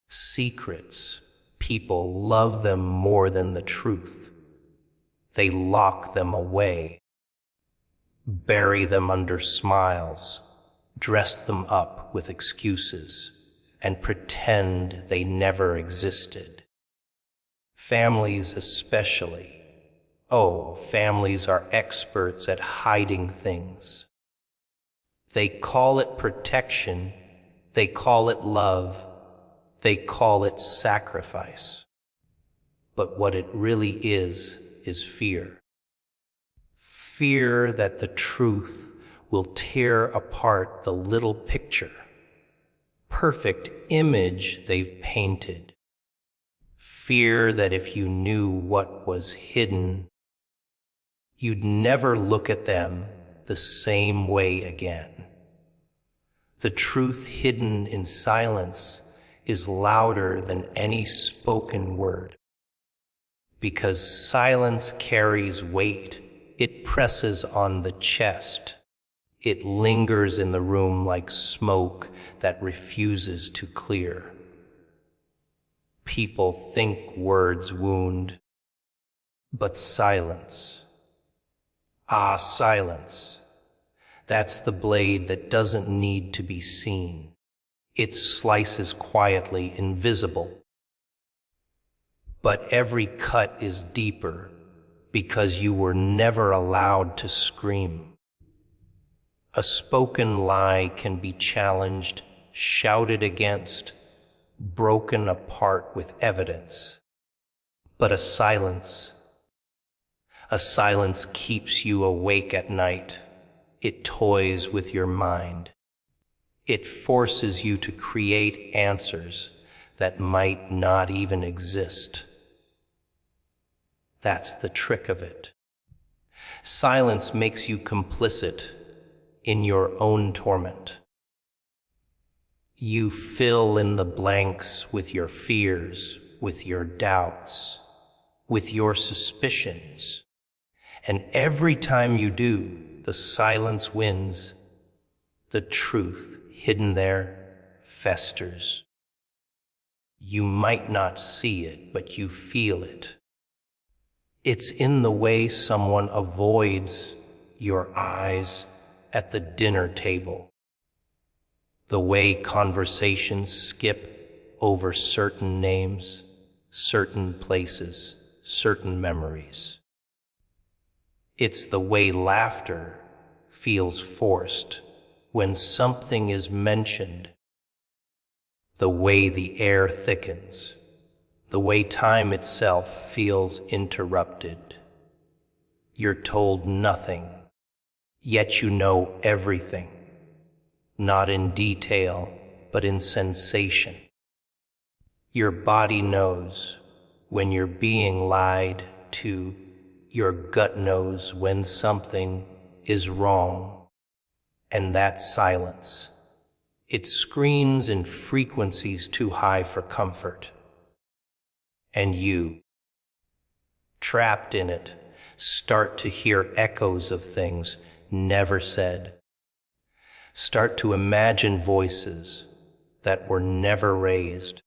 Secrets, people love them more than the truth. They lock them away, bury them under smiles, dress them up with excuses, and pretend they never existed. Families especially. Oh, families are experts at hiding things. They call it protection, they call it love, they call it sacrifice. But what it really is fear. Fear that the truth will tear apart the little picture, perfect image they've painted. Fear that if you knew what was hidden, you'd never look at them the same way again. The truth hidden in silence is louder than any spoken word. Because silence carries weight, it presses on the chest. It lingers in the room like smoke that refuses to clear. People think words wound, but silence. Ah, silence. That's the blade that doesn't need to be seen. It slices quietly, invisible. But every cut is deeper because you were never allowed to scream. A spoken lie can be challenged, shouted against, broken apart with evidence. But a silence keeps you awake at night. It toys with your mind. It forces you to create answers that might not even exist. That's the trick of it. Silence makes you complicit in your own torment. You fill in the blanks with your fears, with your doubts, with your suspicions. And every time you do, the silence wins. The truth hidden there festers. You might not see it, but you feel it. It's in the way someone avoids your eyes at the dinner table, the way conversations skip over certain names, certain places, certain memories. It's the way laughter feels forced when something is mentioned, the way the air thickens, the way time itself feels interrupted. You're told nothing, yet you know everything, not in detail, but in sensation. Your body knows when you're being lied to. Your gut knows when something is wrong. And that silence, it screams in frequencies too high for comfort. And you, trapped in it, start to hear echoes of things never said. Start to imagine voices that were never raised.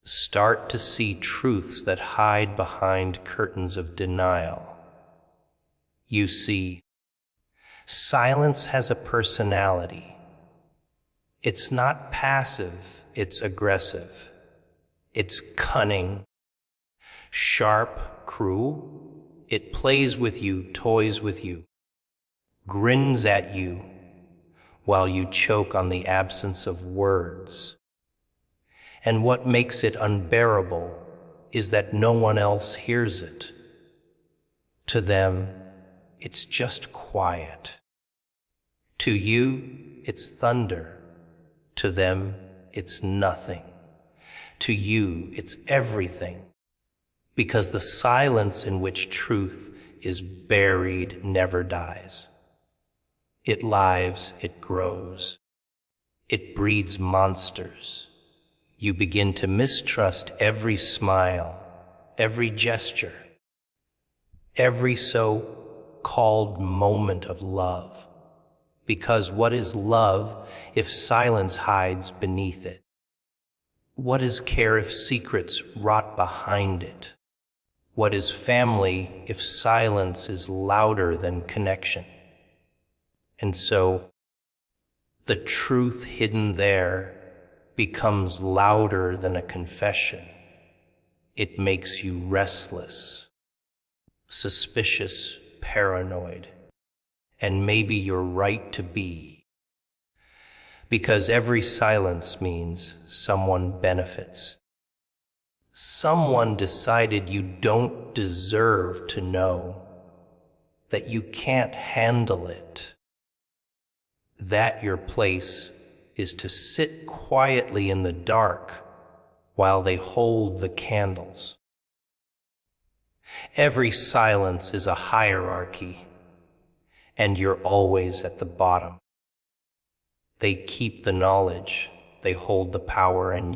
Start to see truths that hide behind curtains of denial. You see, silence has a personality. It's not passive, it's aggressive. It's cunning, sharp, cruel. It plays with you, toys with you, grins at you while you choke on the absence of words. And what makes it unbearable is that no one else hears it. To them, it's just quiet. To you, it's thunder. To them, it's nothing. To you, it's everything. Because the silence in which truth is buried never dies. It lives, it grows. It breeds monsters. You begin to mistrust every smile, every gesture, every so-called moment of love. Because what is love if silence hides beneath it? What is care if secrets rot behind it? What is family if silence is louder than connection? And so, the truth hidden there becomes louder than a confession. It makes you restless, suspicious, paranoid, and maybe you're right to be. Because every silence means someone benefits. Someone decided you don't deserve to know, that you can't handle it, that your place is to sit quietly in the dark while they hold the candles. Every silence is a hierarchy, and you're always at the bottom. They keep the knowledge, they hold the power, and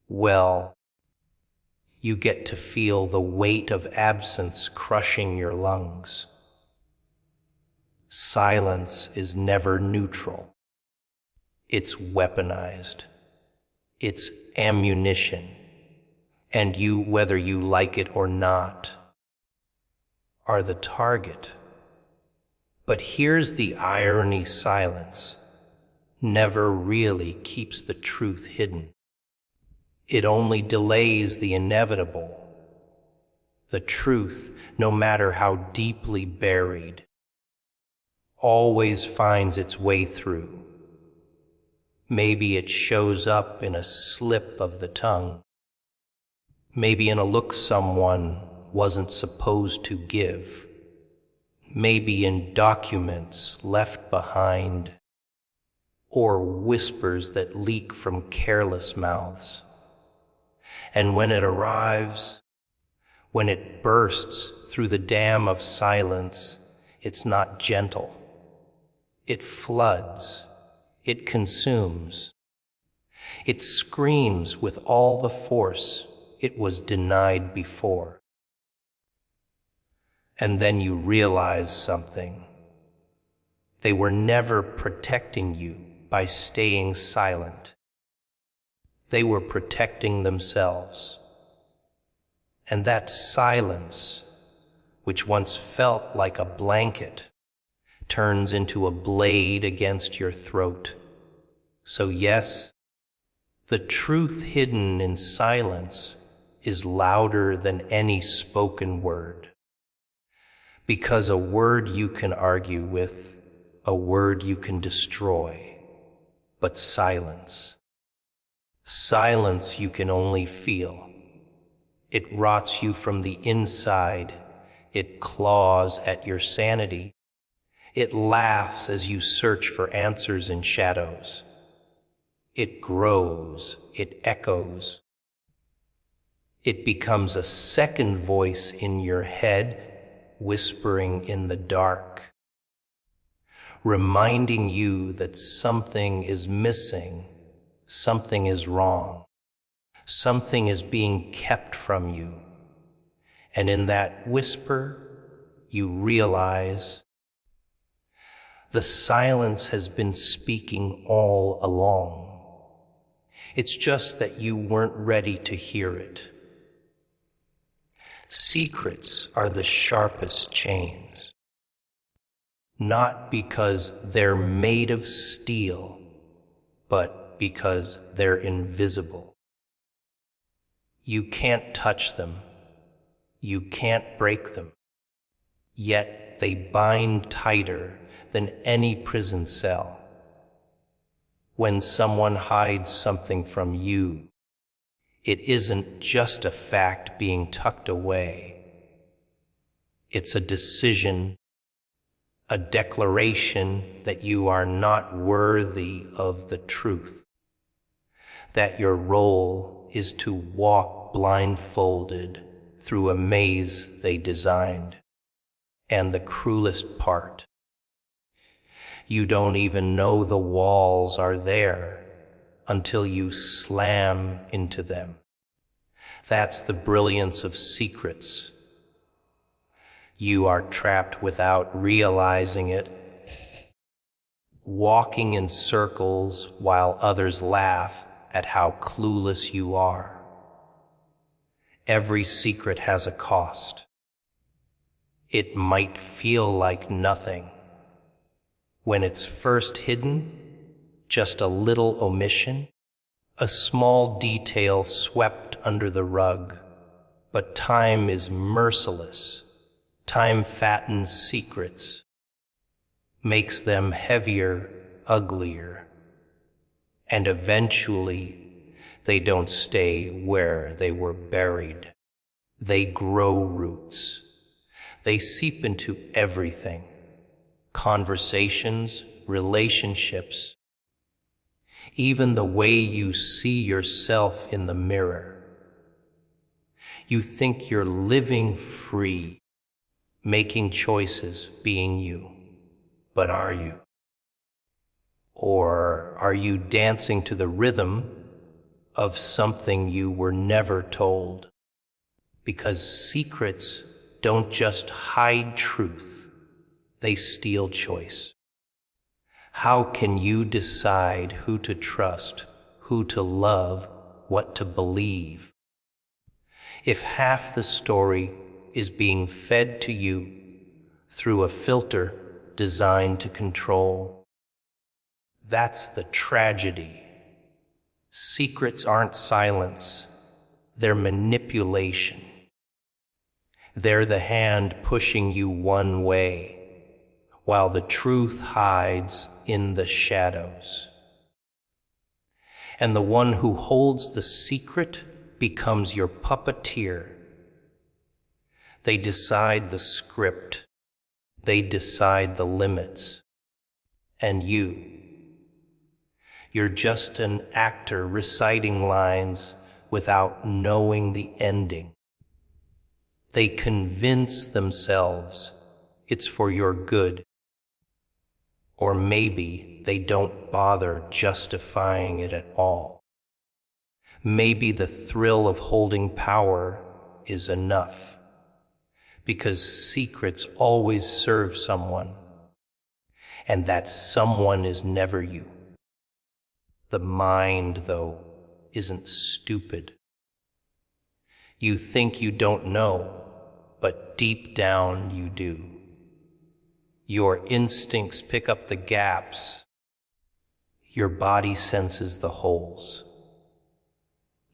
well, you get to feel the weight of absence crushing your lungs. Silence is never neutral. It's weaponized. It's ammunition. And you, whether you like it or not, are the target. But here's the irony: silence never really keeps the truth hidden. It only delays the inevitable. The truth, no matter how deeply buried, always finds its way through. Maybe it shows up in a slip of the tongue. Maybe in a look someone wasn't supposed to give. Maybe in documents left behind, or whispers that leak from careless mouths. And when it arrives, when it bursts through the dam of silence, it's not gentle. It floods. It consumes. It screams with all the force it was denied before. And then you realize something. They were never protecting you by staying silent. They were protecting themselves. And that silence, which once felt like a blanket, turns into a blade against your throat. So yes, the truth hidden in silence is louder than any spoken word. Because a word you can argue with, a word you can destroy, but silence you can only feel. It rots you from the inside. It claws at your sanity. It laughs as you search for answers in shadows. It grows. It echoes. It becomes a second voice in your head, whispering in the dark, reminding you that something is missing, something is wrong, something is being kept from you. And in that whisper, you realize the silence has been speaking all along. It's just that you weren't ready to hear it. Secrets are the sharpest chains, not because they're made of steel, but because they're invisible. You can't touch them. You can't break them. Yet they bind tighter than any prison cell. When someone hides something from you, it isn't just a fact being tucked away. It's a decision, a declaration that you are not worthy of the truth, that your role is to walk blindfolded through a maze they designed. And the cruelest part, you don't even know the walls are there until you slam into them. That's the brilliance of secrets. You are trapped without realizing it, walking in circles while others laugh, at how clueless you are. Every secret has a cost. It might feel like nothing. When it's first hidden, just a little omission, a small detail swept under the rug. But time is merciless. Time fattens secrets, makes them heavier, uglier, and eventually they don't stay where they were buried. They grow roots. They seep into everything: conversations, relationships, even the way you see yourself in the mirror. You think you're living free, making choices, being you. But are you? Or are you dancing to the rhythm of something you were never told? Because secrets don't just hide truth, they steal choice. How can you decide who to trust, who to love, what to believe, if half the story is being fed to you through a filter designed to control? That's the tragedy. Secrets aren't silence, they're manipulation. They're the hand pushing you one way, while the truth hides in the shadows. And the one who holds the secret becomes your puppeteer. They decide the script. They decide the limits. And you're just an actor reciting lines without knowing the ending. They convince themselves it's for your good. Or maybe they don't bother justifying it at all. Maybe the thrill of holding power is enough, because secrets always serve someone, and that someone is never you. The mind, though, isn't stupid. You think you don't know, but deep down you do. Your instincts pick up the gaps. Your body senses the holes.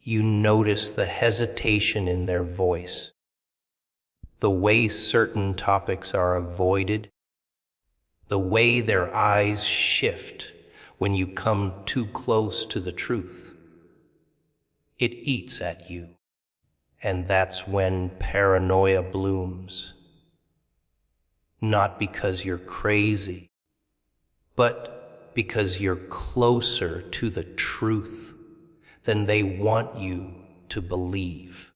You notice the hesitation in their voice, the way certain topics are avoided, the way their eyes shift when you come too close to the truth. It eats at you, and that's when paranoia blooms. Not because you're crazy, but because you're closer to the truth than they want you to believe.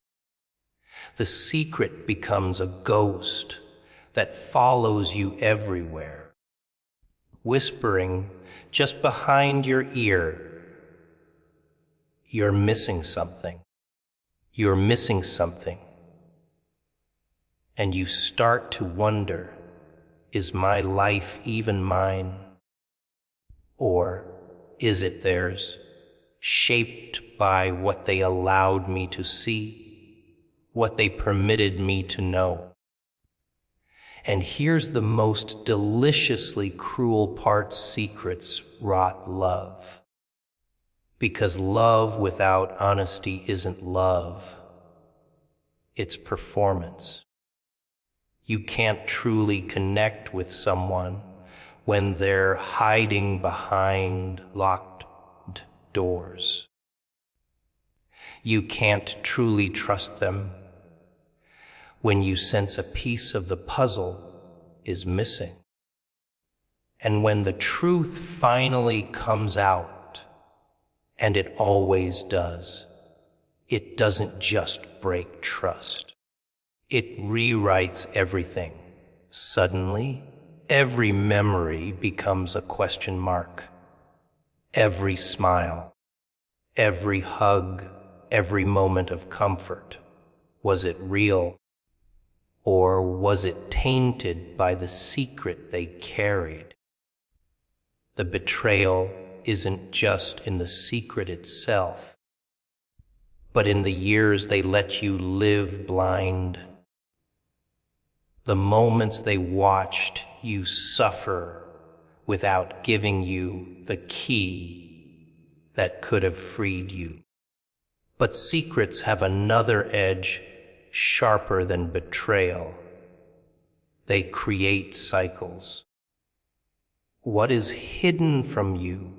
The secret becomes a ghost that follows you everywhere, whispering just behind your ear, "You're missing something. You're missing something." And you start to wonder, is my life even mine? Or is it theirs, shaped by what they allowed me to see, what they permitted me to know? And here's the most deliciously cruel part: secrets rot love. Because love without honesty isn't love, it's performance. You can't truly connect with someone when they're hiding behind locked doors. You can't truly trust them when you sense a piece of the puzzle is missing. And when the truth finally comes out, and it always does, it doesn't just break trust. It rewrites everything. Suddenly, every memory becomes a question mark. Every smile, every hug, every moment of comfort. Was it real? Or was it tainted by the secret they carried? The betrayal, isn't just in the secret itself, but in the years they let you live blind, the moments they watched you suffer without giving you the key that could have freed you. But secrets have another edge sharper than betrayal. They create cycles. What is hidden from you,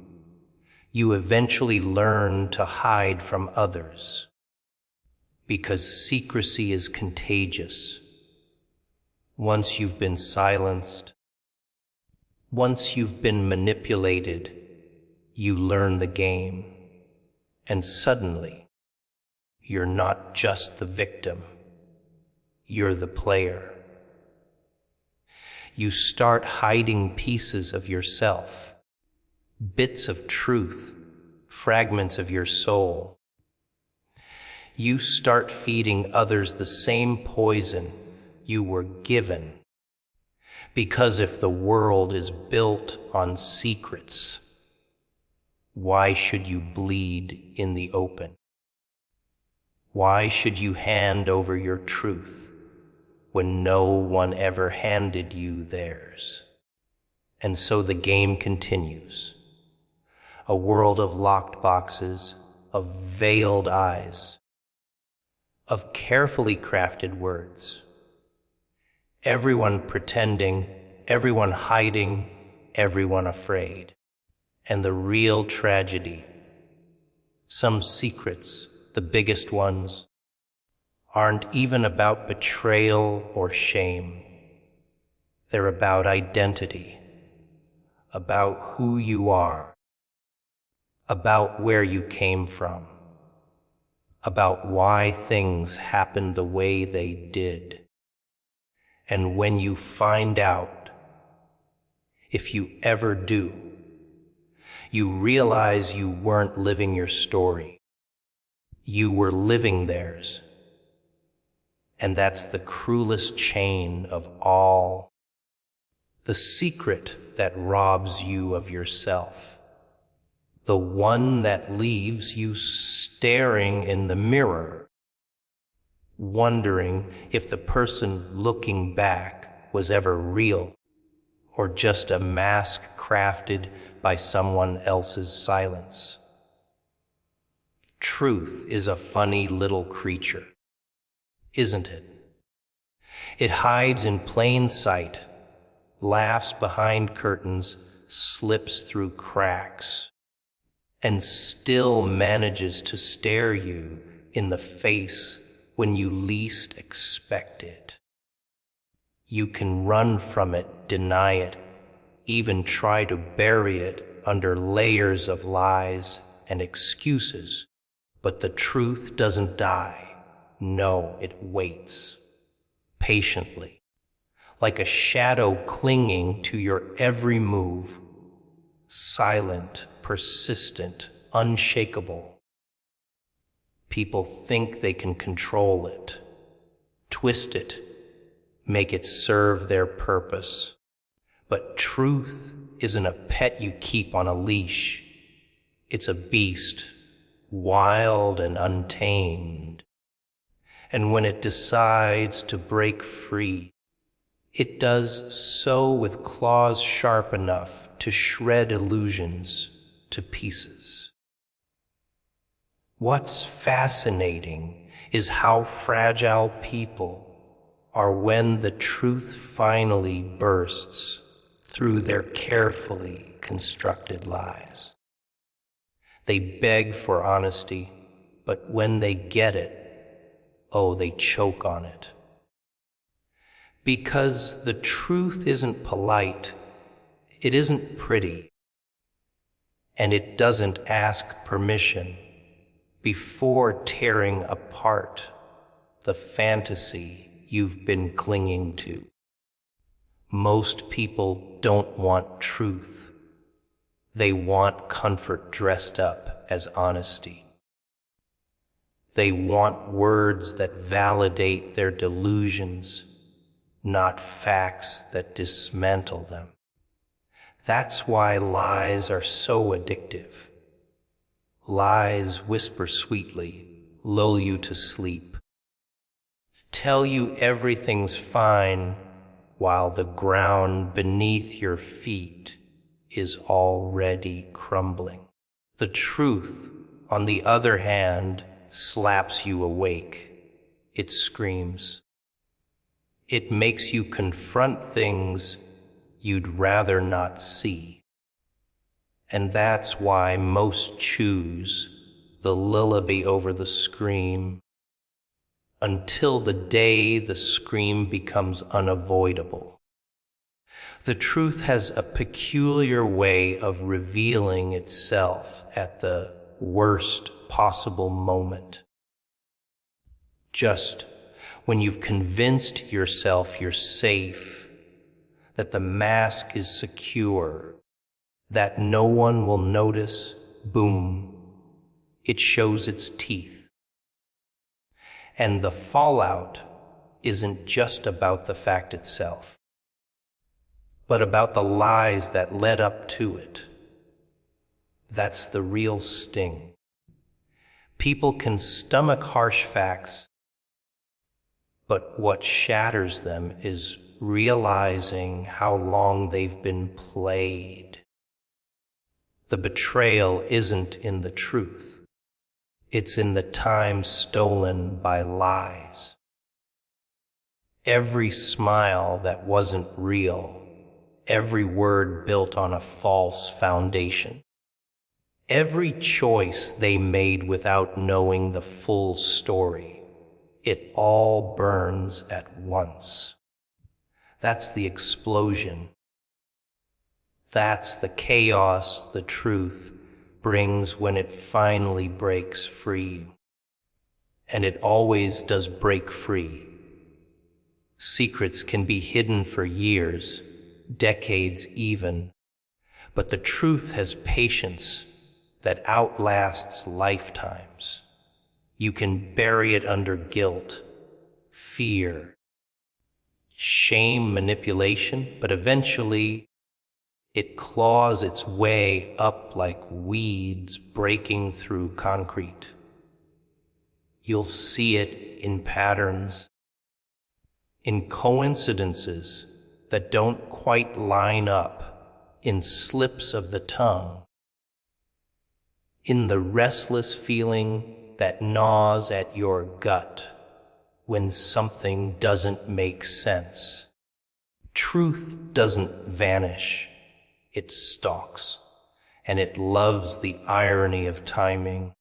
you eventually learn to hide from others, because secrecy is contagious. Once you've been silenced, once you've been manipulated, you learn the game, and suddenly, you're not just the victim, you're the player. You start hiding pieces of yourself, bits of truth, fragments of your soul. You start feeding others the same poison you were given. Because if the world is built on secrets, why should you bleed in the open? Why should you hand over your truth when no one ever handed you theirs? And so the game continues. A world of locked boxes, of veiled eyes, of carefully crafted words. Everyone pretending, everyone hiding, everyone afraid. And the real tragedy, some secrets, the biggest ones, aren't even about betrayal or shame. They're about identity, about who you are, about where you came from, about why things happened the way they did. And when you find out, if you ever do, you realize you weren't living your story. You were living theirs. And that's the cruelest chain of all. The secret that robs you of yourself. The one that leaves you staring in the mirror, wondering if the person looking back was ever real, or just a mask crafted by someone else's silence. Truth is a funny little creature, isn't it? It hides in plain sight, laughs behind curtains, slips through cracks, and still manages to stare you in the face when you least expect it. You can run from it, deny it, even try to bury it under layers of lies and excuses. But the truth doesn't die. No, it waits, patiently, like a shadow clinging to your every move, silent, persistent, unshakable. People think they can control it, twist it, make it serve their purpose. But truth isn't a pet you keep on a leash. It's a beast, wild and untamed. And when it decides to break free, it does so with claws sharp enough to shred illusions to pieces. What's fascinating is how fragile people are when the truth finally bursts through their carefully constructed lies. They beg for honesty, but when they get it, oh, they choke on it. Because the truth isn't polite, it isn't pretty, and it doesn't ask permission before tearing apart the fantasy you've been clinging to. Most people don't want truth. They want comfort dressed up as honesty. They want words that validate their delusions, not facts that dismantle them. That's why lies are so addictive. Lies whisper sweetly, lull you to sleep, tell you everything's fine while the ground beneath your feet is already crumbling. The truth, on the other hand, slaps you awake. It screams. It makes you confront things you'd rather not see. And that's why most choose the lullaby over the scream, until the day the scream becomes unavoidable. The truth has a peculiar way of revealing itself at the worst possible moment. Just when you've convinced yourself you're safe, that the mask is secure, that no one will notice, boom, it shows its teeth. And the fallout isn't just about the fact itself, but about the lies that led up to it. That's the real sting. People can stomach harsh facts, but what shatters them is realizing how long they've been played. The betrayal isn't in the truth. It's in the time stolen by lies. Every smile that wasn't real, every word built on a false foundation, every choice they made without knowing the full story, it all burns at once. That's the explosion. That's the chaos the truth brings when it finally breaks free. And it always does break free. Secrets can be hidden for years, decades even, but the truth has patience that outlasts lifetimes. You can bury it under guilt, fear, shame, manipulation, but eventually it claws its way up like weeds breaking through concrete. You'll see it in patterns, in coincidences that don't quite line up, in slips of the tongue, in the restless feeling that gnaws at your gut when something doesn't make sense. Truth doesn't vanish. It stalks, and it loves the irony of timing,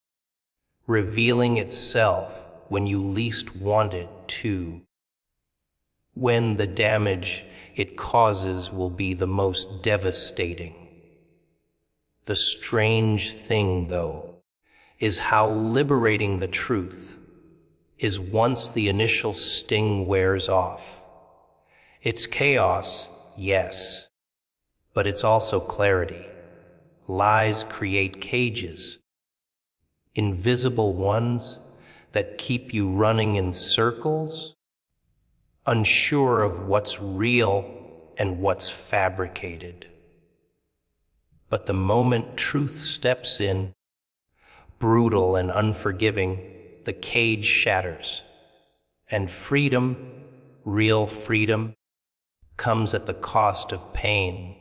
revealing itself when you least want it to, when the damage it causes will be the most devastating. The strange thing, though, is how liberating the truth is once the initial sting wears off. It's chaos, yes, but it's also clarity. Lies create cages, invisible ones that keep you running in circles, unsure of what's real and what's fabricated. But the moment truth steps in, brutal and unforgiving, the cage shatters, and freedom, real freedom, comes at the cost of pain.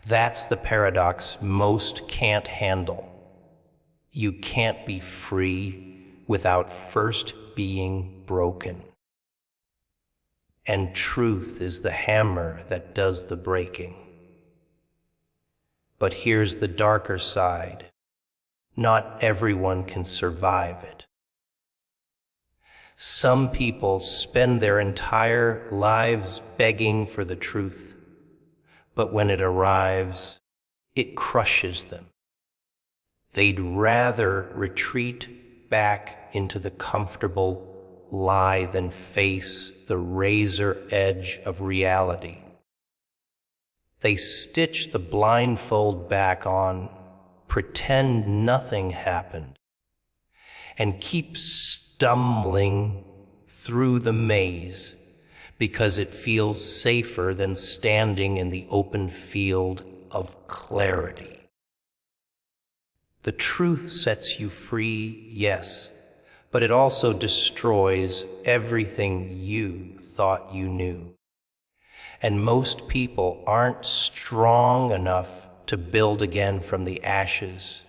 That's the paradox most can't handle. You can't be free without first being broken. And truth is the hammer that does the breaking. But here's the darker side. Not everyone can survive it. Some people spend their entire lives begging for the truth, but when it arrives, it crushes them. They'd rather retreat back into the comfortable lie than face the razor edge of reality. They stitch the blindfold back on, pretend nothing happened, and keep stumbling through the maze because it feels safer than standing in the open field of clarity. The truth sets you free, yes, but it also destroys everything you thought you knew. And most people aren't strong enough to build again from the ashes.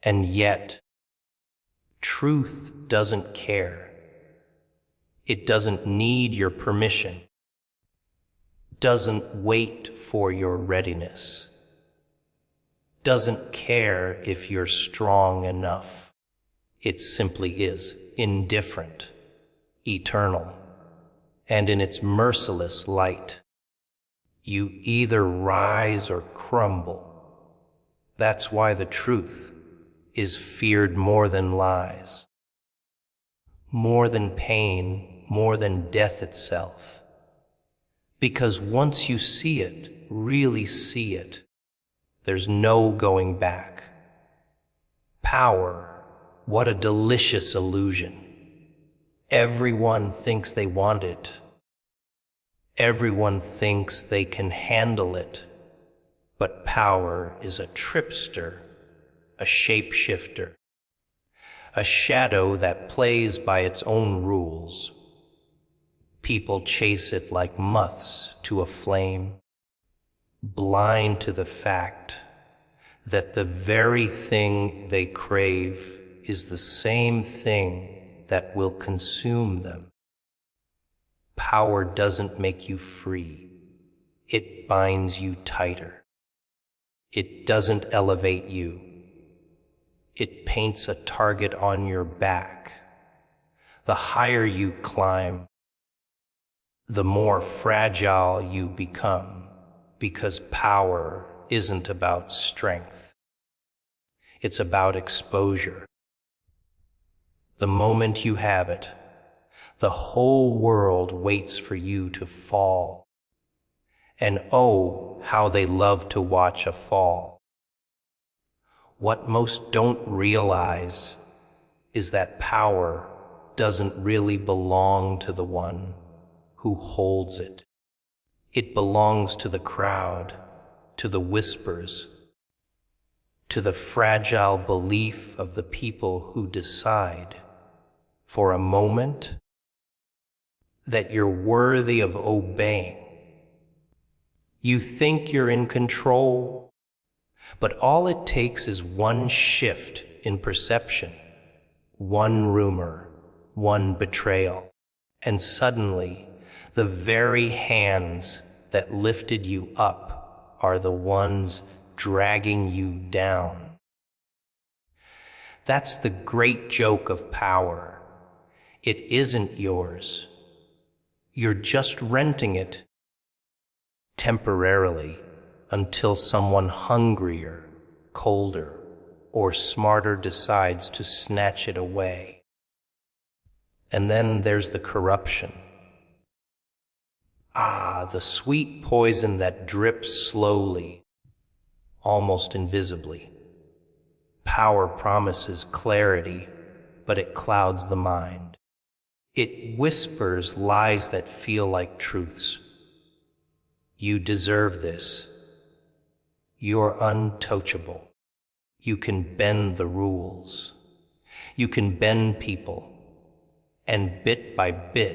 And yet, truth doesn't care. It doesn't need your permission, doesn't wait for your readiness, doesn't care if you're strong enough. It simply is indifferent, eternal, and in its merciless light, you either rise or crumble. That's why the truth is feared more than lies, more than pain, more than death itself. Because once you see it, really see it, there's no going back. Power, what a delicious illusion. Everyone thinks they want it. Everyone thinks they can handle it. But power is a trickster, a shapeshifter, a shadow that plays by its own rules. People chase it like moths to a flame, blind to the fact that the very thing they crave is the same thing that will consume them. Power doesn't make you free. It binds you tighter. It doesn't elevate you. It paints a target on your back. The higher you climb, the more fragile you become, because power isn't about strength. It's about exposure. The moment you have it, the whole world waits for you to fall. And oh, how they love to watch a fall. What most don't realize is that power doesn't really belong to the one who holds it. It belongs to the crowd, to the whispers, to the fragile belief of the people who decide, for a moment, that you're worthy of obeying. You think you're in control, but all it takes is one shift in perception, one rumor, one betrayal, and suddenly the very hands that lifted you up are the ones dragging you down. That's the great joke of power. It isn't yours. You're just renting it temporarily until someone hungrier, colder, or smarter decides to snatch it away. And then there's the corruption. The sweet poison that drips slowly, almost invisibly. Power promises clarity, but it clouds the mind. It whispers lies that feel like truths. You deserve this. You're untouchable. You can bend the rules. You can bend people. And bit by bit,